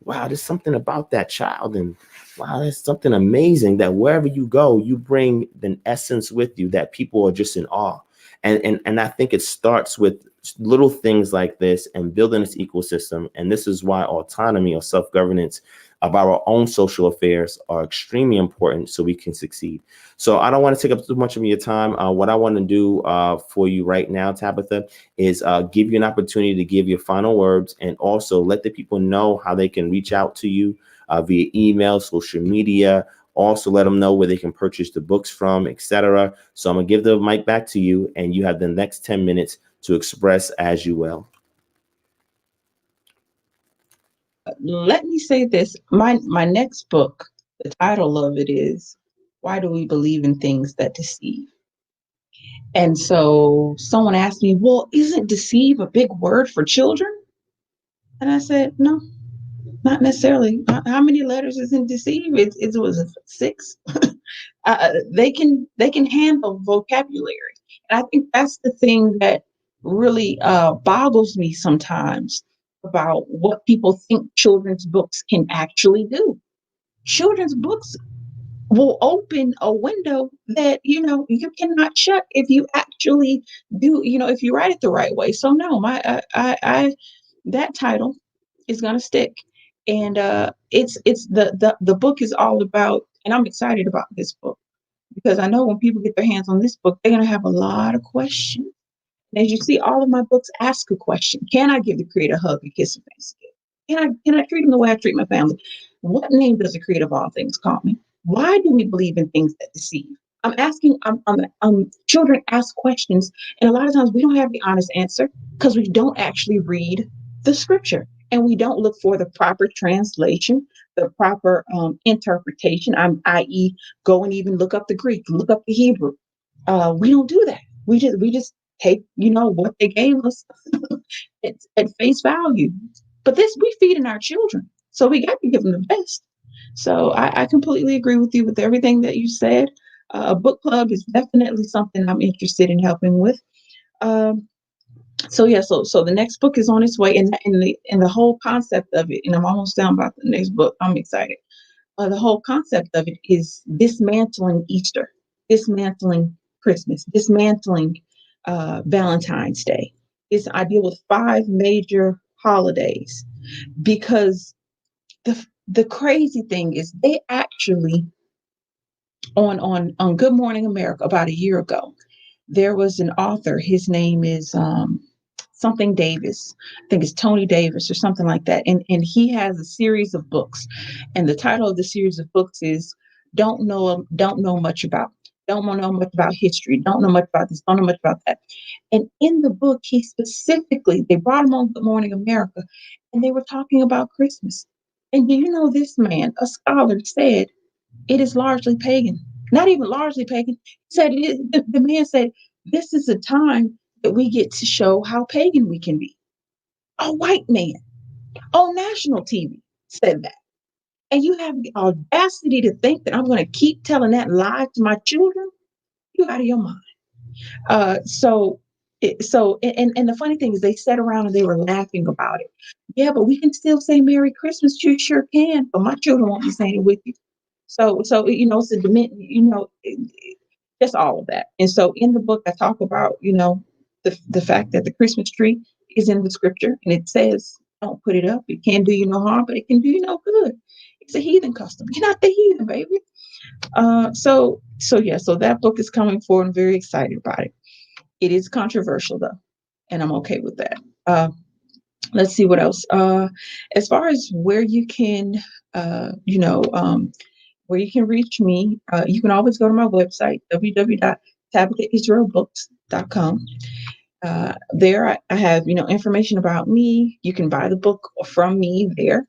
wow, there's something about that child, and wow, there's something amazing that wherever you go, you bring an essence with you that people are just in awe. And I think it starts with little things like this and building this ecosystem. And this is why autonomy or self-governance of our own social affairs are extremely important so we can succeed. So I don't want to take up too much of your time. What I want to do for you right now, Tabitha, is give you an opportunity to give your final words, and also let the people know how they can reach out to you via email, social media. Also let them know where they can purchase the books from, etc. So I'm gonna give the mic back to you, and you have the next 10 minutes to express as you will. Let me say this. My next book, the title of it is Why Do We Believe in Things That Deceive? And so someone asked me, well, isn't deceive a big word for children? And I said, no, not necessarily. How many letters is in deceive? It was 6. They can handle vocabulary. And I think that's the thing that really boggles me sometimes about what people think children's books can actually do. Children's books will open a window that you cannot shut if you actually do, if you write it the right way. So no, my I that title is gonna stick. And it's the book is all about, and I'm excited about this book because I know when people get their hands on this book, they're gonna have a lot of questions. And as you see, all of my books ask a question. Can I give the creator a hug and kiss and face? Can I treat him the way I treat my family? What name does the creator of all things call me? Why do we believe in things that deceive? I'm asking, children ask questions, and a lot of times we don't have the honest answer because we don't actually read the scripture and we don't look for the proper translation, the proper interpretation, i.e., go and even look up the Greek, look up the Hebrew. We don't do that. We just take what they gave us at face value. But this we feed in our children, so we got to give them the best. So I completely agree with you with everything that you said. A book club is definitely something I'm interested in helping with. Um, so yeah, so the next book is on its way, and the whole concept of it, and I'm almost done about the next book. I'm excited. The whole concept of it is dismantling Easter, dismantling Christmas, dismantling Valentine's Day. I deal with 5 major holidays because the crazy thing is they actually on Good Morning America about a year ago, there was an author. His name is something Davis. I think it's Tony Davis or something like that. And he has a series of books, and the title of the series of books is don't know much about. Don't know much about history. Don't know much about this. Don't know much about that. And in the book, he specifically, they brought him on Good Morning America, and they were talking about Christmas. And do you know this man, a scholar, said it is largely pagan. Not even largely pagan. He said the man said this is a time that we get to show how pagan we can be. A white man on national TV said that. And you have the audacity to think that I'm going to keep telling that lie to my children? You out of your mind. So and the funny thing is they sat around and they were laughing about it. Yeah, but we can still say Merry Christmas. You sure can, but my children won't be saying it with you. So it's a just all of that. And so in the book, I talk about the fact that the Christmas tree is in the scripture, and it says don't put it up. It can't do you no harm, but it can do you no good. It's a heathen custom. You're not the heathen, baby. So that book is coming forward. I'm very excited about it. It is controversial though, and I'm okay with that. Let's see what else. As far as where you can, where you can reach me, you can always go to my website, www.tabithaisraelbooks.com. There I have, information about me. You can buy the book from me there,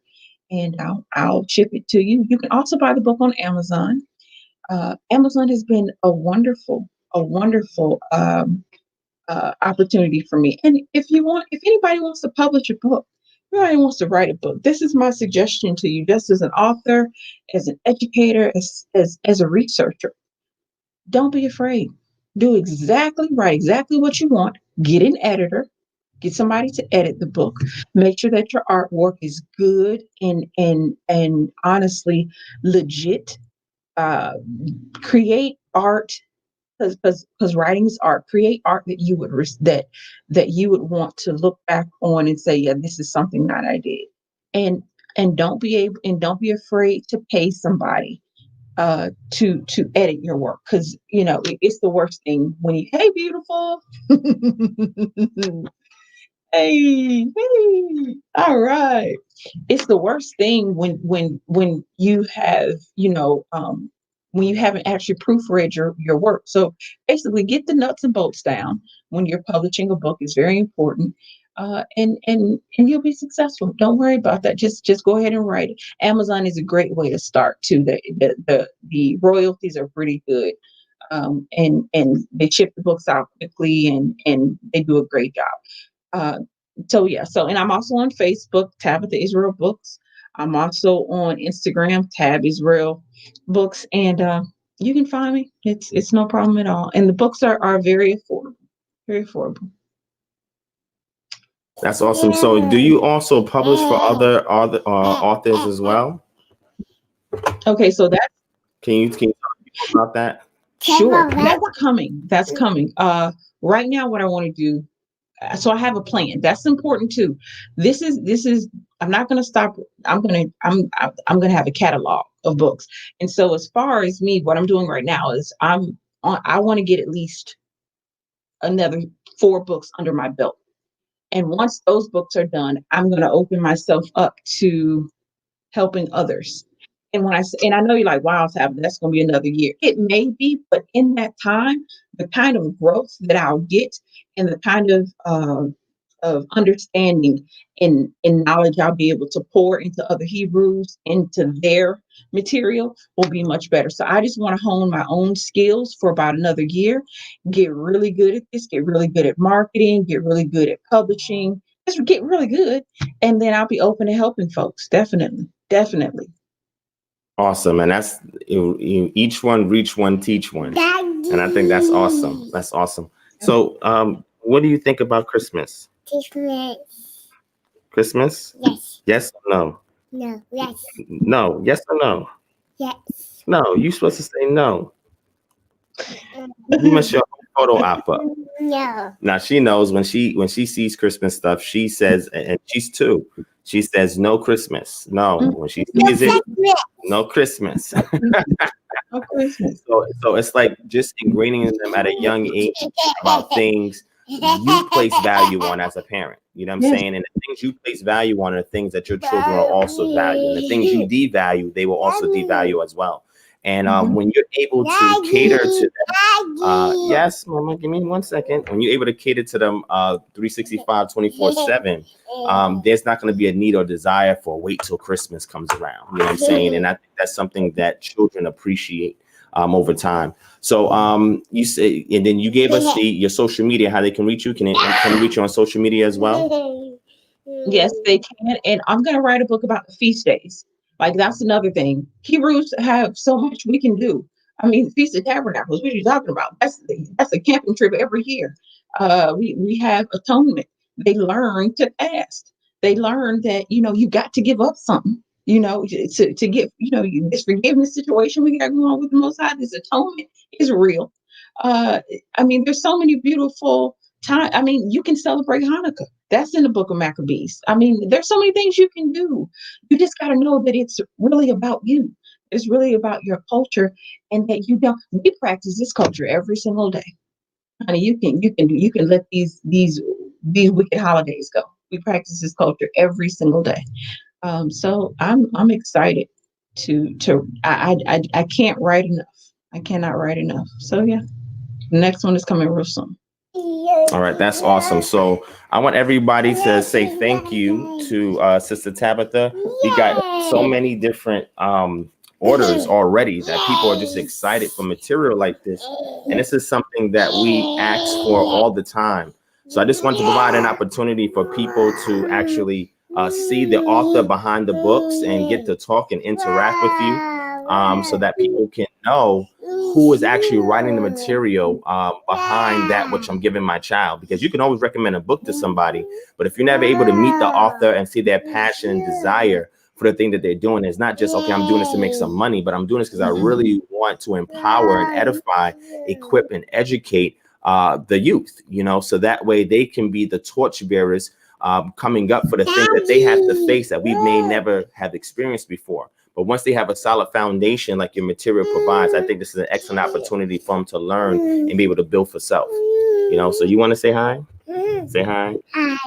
and I'll ship it to you. You can also buy the book on Amazon. Amazon has been a wonderful opportunity for me. And if anybody wants to publish a book, if anybody wants to write a book, this is my suggestion to you, just as an author, as an educator, as a researcher. Don't be afraid. Do write exactly what you want. Get an editor. Get somebody to edit the book. Make sure that your artwork is good and honestly legit. Uh, Create art because writing is art. Create art that you would want to look back on and say, yeah, this is something that I did. And don't be afraid to pay somebody to edit your work, because it's the worst thing when you, hey beautiful. Hey, all right. It's the worst thing when you have, when you haven't actually proofread your work. So basically get the nuts and bolts down when you're publishing a book is very important. And you'll be successful. Don't worry about that. Just go ahead and write it. Amazon is a great way to start too. The royalties are pretty good. And they ship the books out quickly, and they do a great job. Uh, and I'm also on Facebook, Tabitha Israel Books. I'm also on Instagram, Tab Israel Books, and you can find me. It's no problem at all. And the books are very affordable, very affordable. That's awesome. So, do you also publish for other authors as well? Okay, so Can you talk about that? Sure, that's coming. That's coming. Right now, what I want to do. So I have a plan. That's important too. This is. I'm not going to stop. I'm going to have a catalog of books. And so as far as me, what I'm doing right now is I want to get at least another 4 books under my belt. And once those books are done, I'm going to open myself up to helping others. And and I know you're like, wow, that's going to be another year. It may be, but in that time, the kind of growth that I'll get and the kind of understanding and knowledge I'll be able to pour into other Hebrews, into their material will be much better. So I just want to hone my own skills for about another year, get really good at this, get really good at marketing, get really good at publishing, just get really good. And then I'll be open to helping folks. Definitely. Definitely. Awesome. And that's each one reach one, teach one. Daddy. And I think that's awesome. That's awesome. So what do you think about Christmas? Christmas? Yes. Yes or no? No. Yes. No. Yes or no? Yes. No. You're supposed to say no. You must show a photo op up. No. Now she knows when she sees Christmas stuff, she says, and she's 2. She says no Christmas. No. When she sees it, no Christmas. No Christmas. So it's like just ingraining in them at a young age about things you place value on as a parent. You know what I'm saying? And the things you place value on are things that your children will also value. And the things you devalue, they will also devalue as well. And when you're able to cater to them, yes, Mama, give me 1 second. When you're able to cater to them 365, 24/7, there's not going to be a need or desire for wait till Christmas comes around. You know what I'm saying? And I think that's something that children appreciate over time. So you say, and then you gave us your social media, how they can reach you. Can they reach you on social media as well? Yes, they can. And I'm going to write a book about the feast days. Like, that's another thing. Hebrews have so much we can do. I mean, Feast of Tabernacles, what are you talking about? That's a camping trip every year. We have atonement. They learn to fast. They learn that, you got to give up something, to get, this forgiveness situation we got going on with the Most High, this atonement is real. I mean, there's so many beautiful time. I mean, you can celebrate Hanukkah. That's in the book of Maccabees. I mean, there's so many things you can do. You just got to know that it's really about you. It's really about your culture, and that we practice this culture every single day. Honey, you can let these wicked holidays go. We practice this culture every single day. So I'm excited I can't write enough. I cannot write enough. So yeah, the next one is coming real soon. All right, that's awesome. So I want everybody to say thank you to Sister Tabitha. We got so many different orders already that people are just excited for material like this. And this is something that we ask for all the time. So I just want to provide an opportunity for people to actually see the author behind the books and get to talk and interact with you, so that people can know who is actually writing the material behind that which I'm giving my child. Because you can always recommend a book to somebody, but if you're never able to meet the author and see their passion and desire for the thing that they're doing, it's not just, okay, I'm doing this to make some money, but I'm doing this because I really want to empower and edify, equip, and educate the youth, so that way they can be the torch bearers coming up for the thing that they have to face that we may never have experienced before. But once they have a solid foundation like your material provides, I think this is an excellent opportunity for them to learn and be able to build for self. So you want to say hi? Say hi. Hi.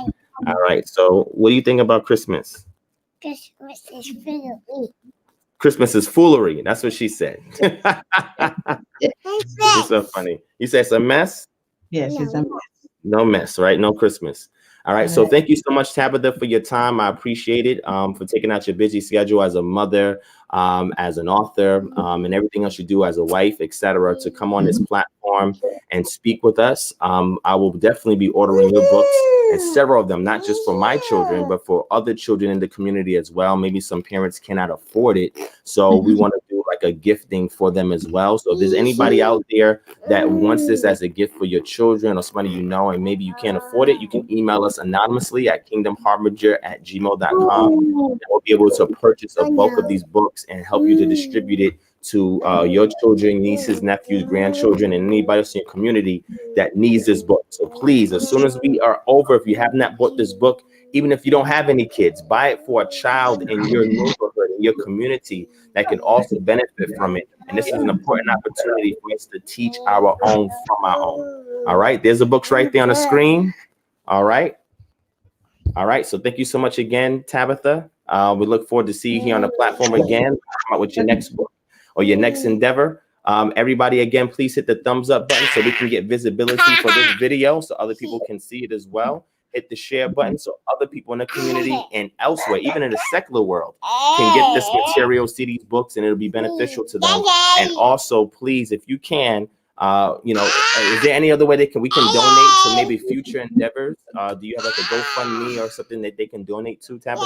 All right. So what do you think about Christmas? Christmas is foolery. Christmas is foolery. That's what she said. It's so funny. You said it's a mess? Yes, it's a mess. No mess, right? No Christmas. All right. So thank you so much, Tabitha, for your time. I appreciate it, for taking out your busy schedule as a mother, as an author, and everything else you do as a wife, etc., to come on this platform and speak with us. I will definitely be ordering your books, and several of them, not just for my children, but for other children in the community as well. Maybe some parents cannot afford it. So we want to do like a gifting for them as well. So if there's anybody out there that wants this as a gift for your children or somebody and maybe you can't afford it, you can email us anonymously at kingdomharbinger@gmail.com. And we'll be able to purchase a bulk of these books and help you to distribute it to your children, nieces, nephews, grandchildren, and anybody else in your community that needs this book. So please, as soon as we are over, if you have not bought this book, even if you don't have any kids, buy it for a child in your neighborhood, in your community that can also benefit from it. And this is an important opportunity for us to teach our own from our own. All right, there's the books right there on the screen. All right. All right. So thank you so much again, Tabitha. We look forward to see you here on the platform again. Come out with your next book or your next endeavor. Everybody, again, please hit the thumbs up button so we can get visibility for this video so other people can see it as well. Hit the share button so other people in the community and elsewhere, even in the secular world, can get this material, see these books, and it'll be beneficial to them. And also, please, if you can, is there any other way we can donate to maybe future endeavors? Do you have like a GoFundMe or something that they can donate to, Tabitha?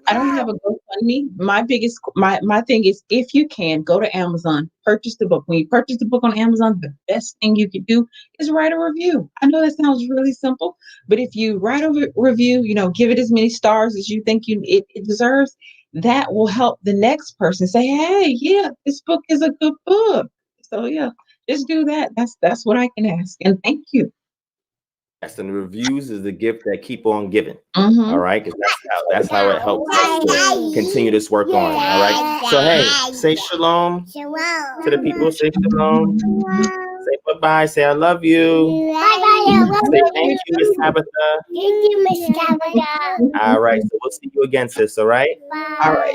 I don't have a GoFundMe. My thing is, if you can, go to Amazon, purchase the book. When you purchase the book on Amazon, the best thing you can do is write a review. I know that sounds really simple, but if you write a review, give it as many stars as you think it deserves, that will help the next person say, hey, yeah, this book is a good book. So yeah, just do that. That's what I can ask. And thank you. Yes, and the reviews is the gift that keep on giving. All right, because that's how it helps us to continue this work on. All right. So hey, say shalom to the people. Say shalom. Say bye-bye. Say I love you. Bye-bye. Say thank you, Miss Tabitha. Thank you, Miss Tabitha. All right. So we'll see you again, sis. All right. Bye. All right.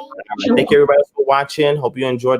Thank you, everybody, for watching. Hope you enjoyed the